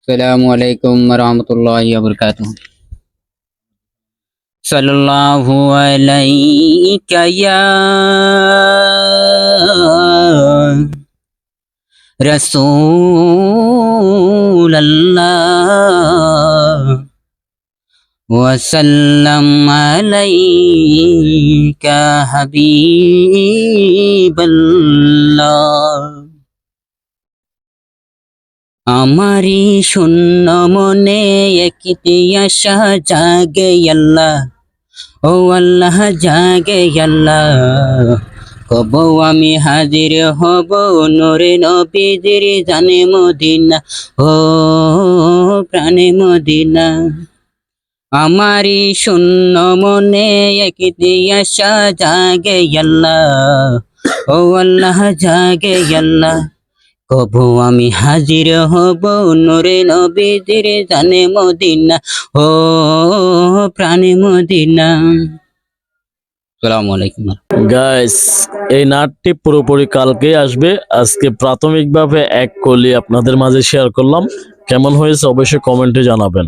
Assalamu alaikum warahmatullahi wabarakatuh. Sallallahu alayka ya Rasulallah wa sallam alayka habiballah. আমারি শূন্য মনে একটি আশা জাগে আল্লাহ, ও আল্লাহ জাগে আল্লাহ। কব আমি হাজির হব নূরে নবীজির জানে মদিনা, ও প্রাণে মদিনা। আমারি শূন্য মনে একটি আশা জাগে আল্লাহ, ও আল্লাহ জাগে আল্লাহ। কবু আমি হাজির হব নূরে নবীজির জানে মদিনা, ও প্রাণে মদিনা। আসসালামু আলাইকুম। গাইস, এই নাটটি পুরোপুরি কালকে আসবে। আজকে প্রাথমিকভাবে এক কলি আপনাদের মাঝে শেয়ার করলাম। কেমন হয়েছে অবশ্যই কমেন্টে জানাবেন।